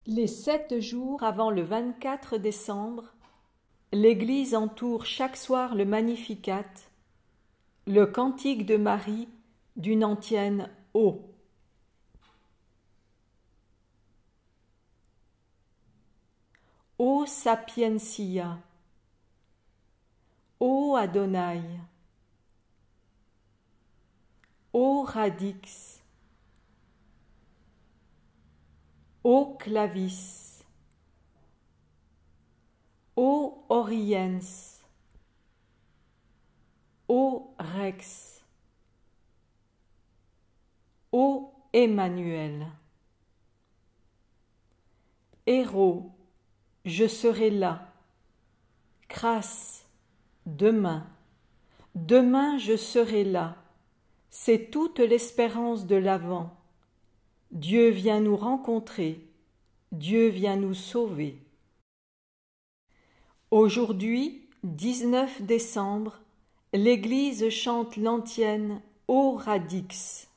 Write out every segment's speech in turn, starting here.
Les 7 jours avant le 24 décembre, l'Église entoure chaque soir le Magnificat, le cantique de Marie d'une antienne haut. Ô sapientia, ô Adonai, ô radix, ô clavis, ô oriens, ô rex, ô Emmanuel. Héros, je serai là. Crasse, demain je serai là. C'est toute l'espérance de l'Avent. Dieu vient nous rencontrer, Dieu vient nous sauver. Aujourd'hui, 19 décembre, l'Église chante l'antienne Ô radix.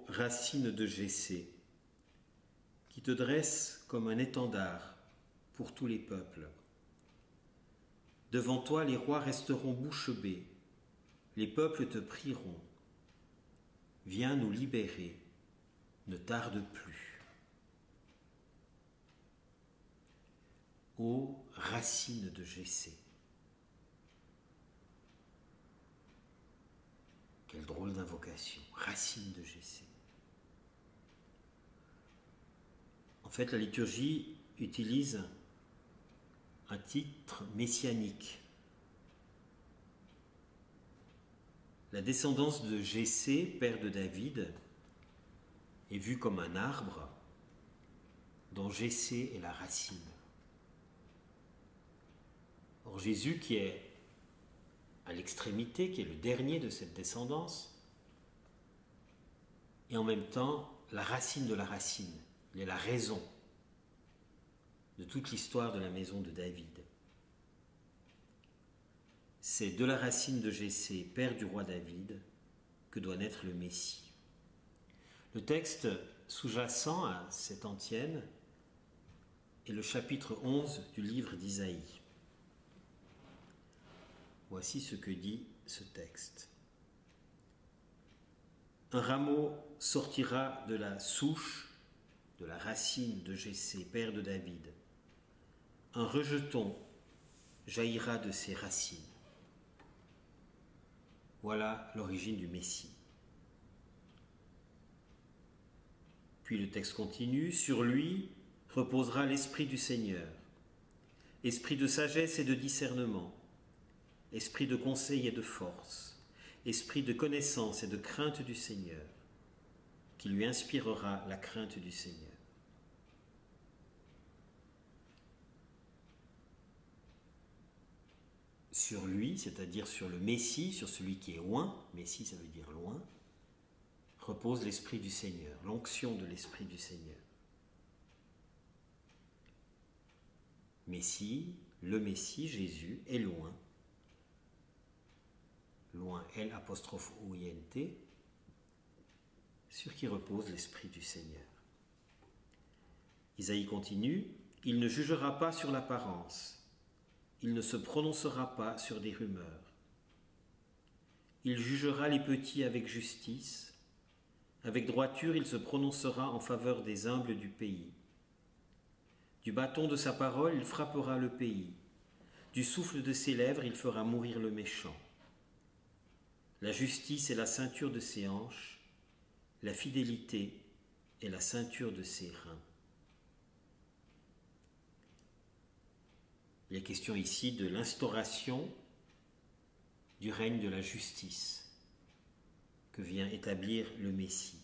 Racine de Jessé, qui te dresse comme un étendard pour tous les peuples. Devant toi, les rois resteront bouche bée, les peuples te prieront. Viens nous libérer, ne tarde plus. Ô racine de Jessé. Quelle drôle d'invocation, racine de Jessé. En fait, la liturgie utilise un titre messianique. La descendance de Jessé, père de David, est vue comme un arbre dont Jessé est la racine. Or Jésus, qui est à l'extrémité, qui est le dernier de cette descendance, est en même temps la racine de la racine. Il est la raison de toute l'histoire de la maison de David. C'est de la racine de Jessé, père du roi David, que doit naître le Messie. Le texte sous-jacent à cette antienne est le chapitre 11 du livre d'Isaïe. Voici ce que dit ce texte. Un rameau sortira de la souche, de la racine de Jessé, père de David. Un rejeton jaillira de ses racines. Voilà l'origine du Messie. Puis le texte continue. Sur lui reposera l'esprit du Seigneur, esprit de sagesse et de discernement, esprit de conseil et de force, esprit de connaissance et de crainte du Seigneur, qui lui inspirera la crainte du Seigneur. Sur lui, c'est-à-dire sur le Messie, sur celui qui est oint, Messie ça veut dire loin, repose l'Esprit du Seigneur, l'onction de l'Esprit du Seigneur. Messie, le Messie, Jésus, est loin. Loin, L apostrophe O-I-N-T, sur qui repose l'Esprit du Seigneur. Isaïe continue, il ne jugera pas sur l'apparence. Il ne se prononcera pas sur des rumeurs. Il jugera les petits avec justice. Avec droiture, il se prononcera en faveur des humbles du pays. Du bâton de sa parole, il frappera le pays. Du souffle de ses lèvres, il fera mourir le méchant. La justice est la ceinture de ses hanches, la fidélité est la ceinture de ses reins. Il est question ici de l'instauration du règne de la justice que vient établir le Messie.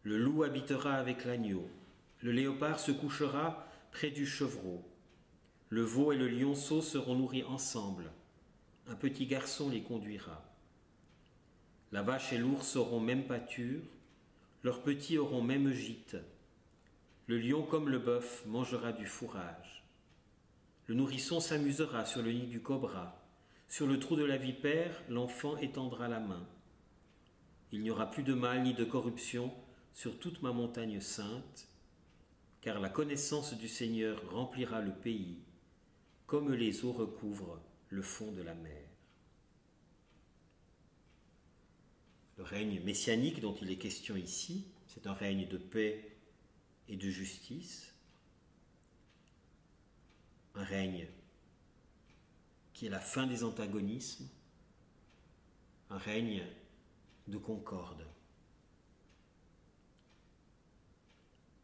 Le loup habitera avec l'agneau, le léopard se couchera près du chevreau, le veau et le lionceau seront nourris ensemble, un petit garçon les conduira. La vache et l'ours auront même pâture, leurs petits auront même gîte. Le lion comme le bœuf mangera du fourrage. Le nourrisson s'amusera sur le nid du cobra, sur le trou de la vipère, l'enfant étendra la main. Il n'y aura plus de mal ni de corruption sur toute ma montagne sainte, car la connaissance du Seigneur remplira le pays, comme les eaux recouvrent le fond de la mer. Le règne messianique dont il est question ici, c'est un règne de paix et de justice, un règne qui est la fin des antagonismes, un règne de concorde.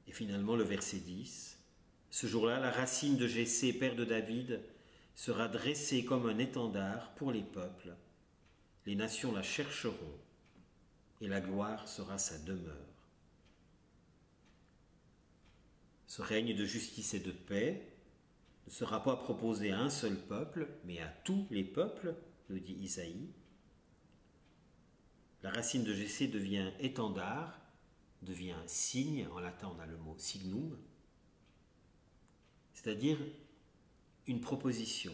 Et finalement, le verset 10, ce jour-là, la racine de Jessé, père de David, sera dressée comme un étendard pour les peuples. Les nations la chercheront et la gloire sera sa demeure. Ce règne de justice et de paix ne sera pas proposé à un seul peuple, mais à tous les peuples, nous dit Isaïe. La racine de Jessé devient étendard, devient signe, en latin on a le mot signum, c'est-à-dire une proposition.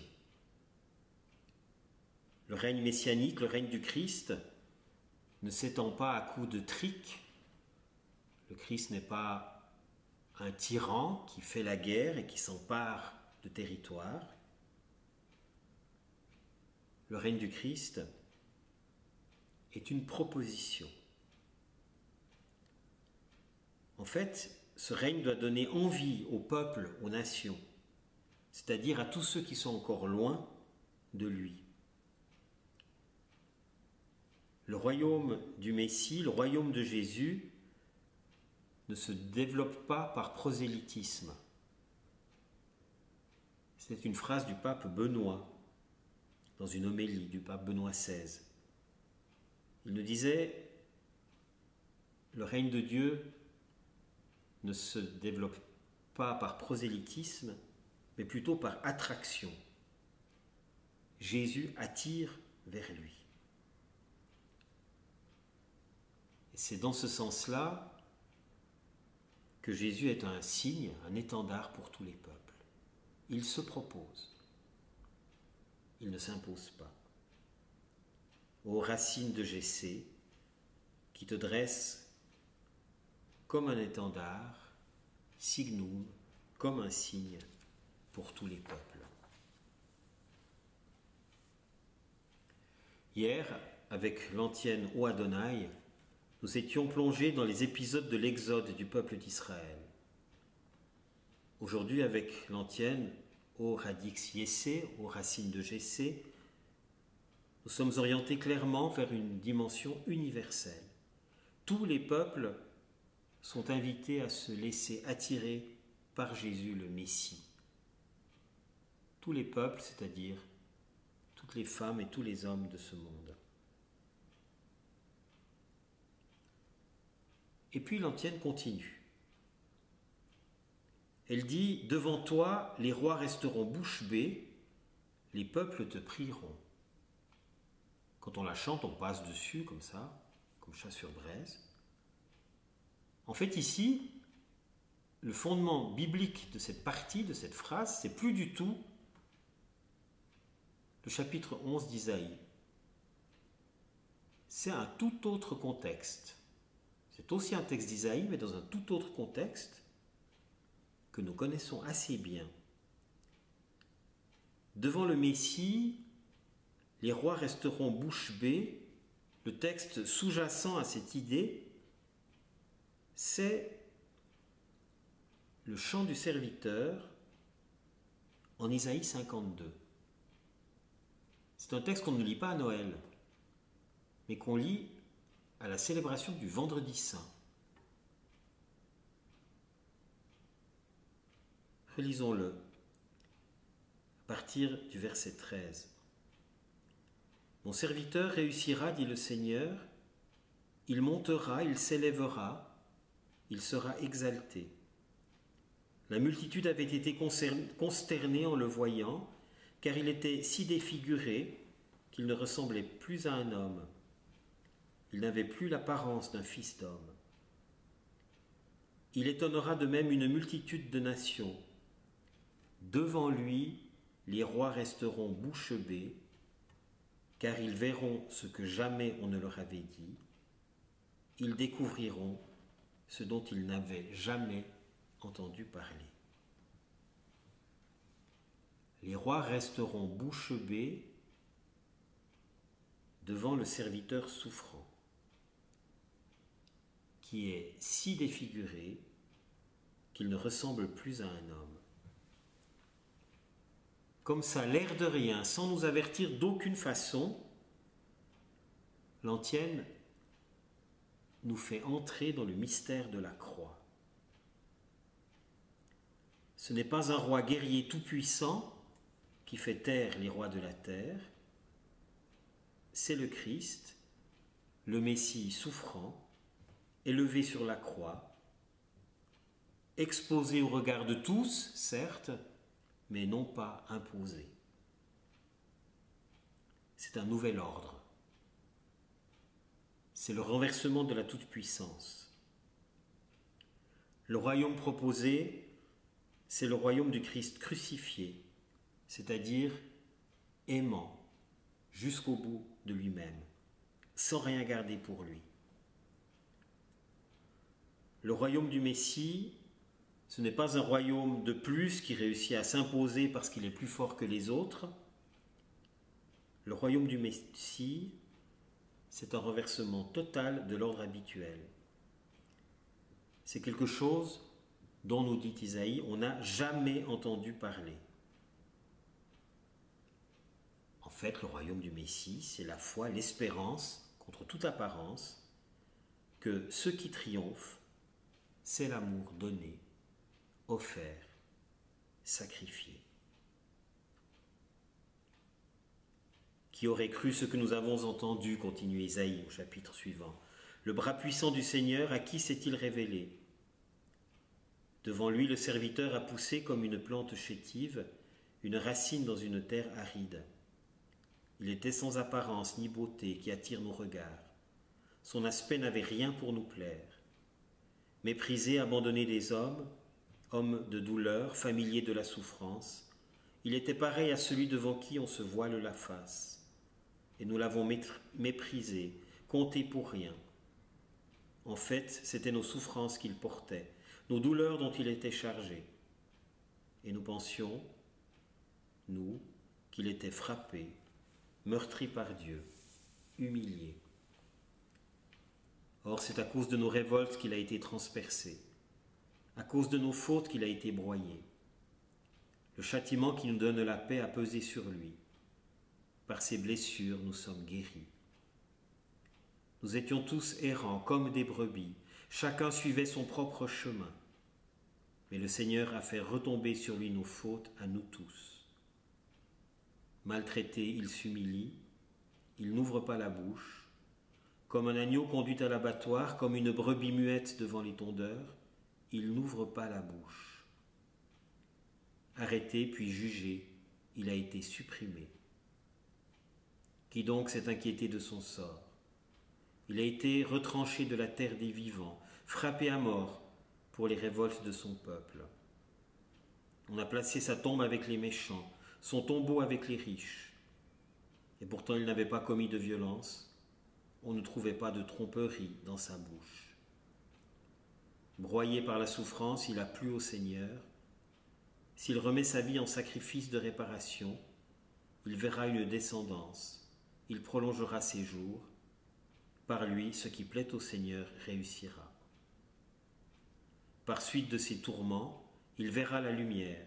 Le règne messianique, le règne du Christ, ne s'étend pas à coups de trick. Le Christ n'est pas un tyran qui fait la guerre et qui s'empare de territoire. Le règne du Christ est une proposition. En fait, ce règne doit donner envie aux peuples, aux nations, c'est-à-dire à tous ceux qui sont encore loin de lui. Le royaume du Messie, le royaume de Jésus, ne se développe pas par prosélytisme. C'est une phrase du pape Benoît, dans une homélie du pape Benoît XVI. Il nous disait, le règne de Dieu ne se développe pas par prosélytisme, mais plutôt par attraction. Jésus attire vers lui. Et c'est dans ce sens-là que Jésus est un signe, un étendard pour tous les peuples. Il se propose. Il ne s'impose pas. Ô racine de Jessé, qui te dresse comme un étendard, signum, comme un signe pour tous les peuples. Hier, avec l'antienne Ô Adonai, nous étions plongés dans les épisodes de l'exode du peuple d'Israël. Aujourd'hui, avec l'antienne Ô Radix Yessé, Ô racine de Jessé, nous sommes orientés clairement vers une dimension universelle. Tous les peuples sont invités à se laisser attirer par Jésus le Messie. Tous les peuples, c'est-à-dire toutes les femmes et tous les hommes de ce monde. Et puis l'antienne continue. Elle dit « Devant toi, les rois resteront bouche bée, les peuples te prieront. » Quand on la chante, on passe dessus comme ça, comme chat sur braise. En fait, ici, le fondement biblique de cette partie, de cette phrase, c'est plus du tout le chapitre 11 d'Isaïe. C'est un tout autre contexte. C'est aussi un texte d'Isaïe, mais dans un tout autre contexte que nous connaissons assez bien. Devant le Messie, les rois resteront bouche bée. Le texte sous-jacent à cette idée, c'est le chant du serviteur en Isaïe 52. C'est un texte qu'on ne lit pas à Noël, mais qu'on lit à la célébration du Vendredi Saint. Relisons-le à partir du verset 13. Mon serviteur réussira, dit le Seigneur, il montera, il s'élèvera, il sera exalté. La multitude avait été consternée en le voyant, car il était si défiguré qu'il ne ressemblait plus à un homme. Il n'avait plus l'apparence d'un fils d'homme. Il étonnera de même une multitude de nations. Devant lui, les rois resteront bouche bée, car ils verront ce que jamais on ne leur avait dit. Ils découvriront ce dont ils n'avaient jamais entendu parler. Les rois resteront bouche bée devant le serviteur souffrant, qui est si défiguré qu'il ne ressemble plus à un homme. Comme ça, l'air de rien, sans nous avertir d'aucune façon, l'antienne nous fait entrer dans le mystère de la croix. Ce n'est pas un roi guerrier tout-puissant qui fait taire les rois de la terre, c'est le Christ, le Messie souffrant, élevé sur la croix, exposé au regard de tous, certes, mais non pas imposé. C'est un nouvel ordre. C'est le renversement de la toute-puissance. Le royaume proposé, c'est le royaume du Christ crucifié, c'est-à-dire aimant jusqu'au bout de lui-même, sans rien garder pour lui. Le royaume du Messie, ce n'est pas un royaume de plus qui réussit à s'imposer parce qu'il est plus fort que les autres. Le royaume du Messie, c'est un renversement total de l'ordre habituel. C'est quelque chose dont, nous dit Isaïe, on n'a jamais entendu parler. En fait, le royaume du Messie, c'est la foi, l'espérance, contre toute apparence, que ce qui triomphe, c'est l'amour donné, offert, sacrifié. Qui aurait cru ce que nous avons entendu, continue Isaïe au chapitre suivant. Le bras puissant du Seigneur, à qui s'est-il révélé? Devant lui, le serviteur a poussé comme une plante chétive, une racine dans une terre aride. Il était sans apparence ni beauté qui attire nos regards. Son aspect n'avait rien pour nous plaire. Méprisé, abandonné des hommes, homme de douleur, familier de la souffrance, il était pareil à celui devant qui on se voile la face. Et nous l'avons méprisé, compté pour rien. En fait, c'étaient nos souffrances qu'il portait, nos douleurs dont il était chargé. Et nous pensions, nous, qu'il était frappé, meurtri par Dieu, humilié. Or, c'est à cause de nos révoltes qu'il a été transpercé, à cause de nos fautes qu'il a été broyé. Le châtiment qui nous donne la paix a pesé sur lui. Par ses blessures, nous sommes guéris. Nous étions tous errants comme des brebis, chacun suivait son propre chemin. Mais le Seigneur a fait retomber sur lui nos fautes à nous tous. Maltraité, il s'humilie, il n'ouvre pas la bouche. Comme un agneau conduit à l'abattoir, comme une brebis muette devant les tondeurs, il n'ouvre pas la bouche. Arrêté puis jugé, il a été supprimé. Qui donc s'est inquiété de son sort? Il a été retranché de la terre des vivants, frappé à mort pour les révoltes de son peuple. On a placé sa tombe avec les méchants, son tombeau avec les riches. Et pourtant il n'avait pas commis de violence, on ne trouvait pas de tromperie dans sa bouche. Broyé par la souffrance, il a plu au Seigneur. S'il remet sa vie en sacrifice de réparation, il verra une descendance. Il prolongera ses jours. Par lui, ce qui plaît au Seigneur réussira. Par suite de ses tourments, il verra la lumière.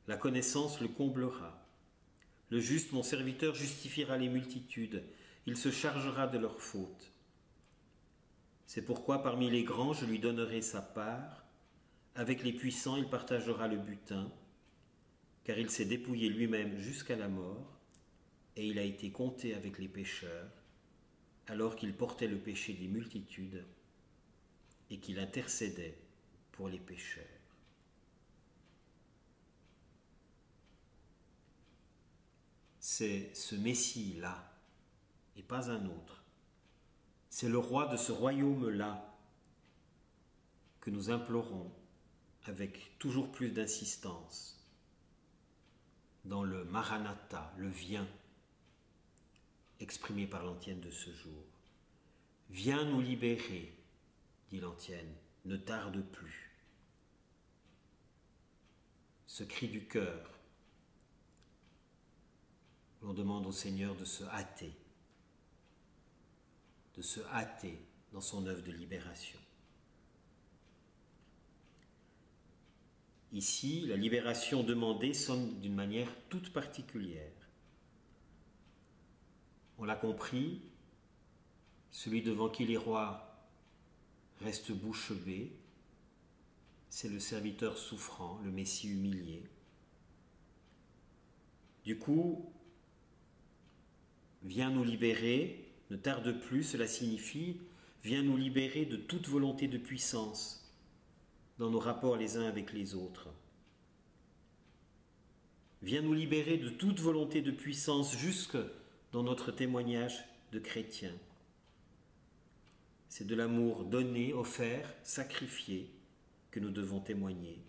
La connaissance le comblera. Le juste, mon serviteur, justifiera les multitudes, il se chargera de leurs fautes. C'est pourquoi parmi les grands je lui donnerai sa part, avec les puissants il partagera le butin, car il s'est dépouillé lui-même jusqu'à la mort, et il a été compté avec les pécheurs, alors qu'il portait le péché des multitudes et qu'il intercédait pour les pécheurs. C'est ce Messie-là, et pas un autre. C'est le roi de ce royaume-là que nous implorons avec toujours plus d'insistance dans le Maranatha, le viens, exprimé par l'antienne de ce jour. Viens nous libérer, dit l'antienne, ne tarde plus. Ce cri du cœur, l'on demande au Seigneur de se hâter dans son œuvre de libération. Ici, la libération demandée sonne d'une manière toute particulière. On l'a compris, celui devant qui les rois restent bouche bée, c'est le serviteur souffrant, le Messie humilié. Du coup, viens nous libérer, ne tarde plus, cela signifie, viens nous libérer de toute volonté de puissance dans nos rapports les uns avec les autres. Viens nous libérer de toute volonté de puissance jusque dans notre témoignage de chrétien. C'est de l'amour donné, offert, sacrifié que nous devons témoigner.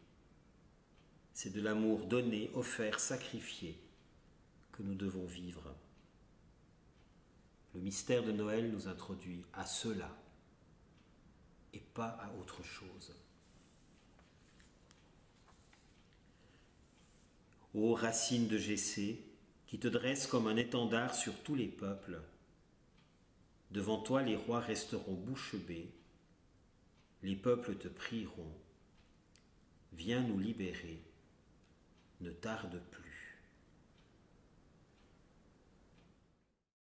C'est de l'amour donné, offert, sacrifié que nous devons vivre. Le mystère de Noël nous introduit à cela et pas à autre chose. Ô racine de Jessé, qui te dresse comme un étendard sur tous les peuples, devant toi les rois resteront bouche bée, les peuples te prieront, viens nous libérer, ne tarde plus.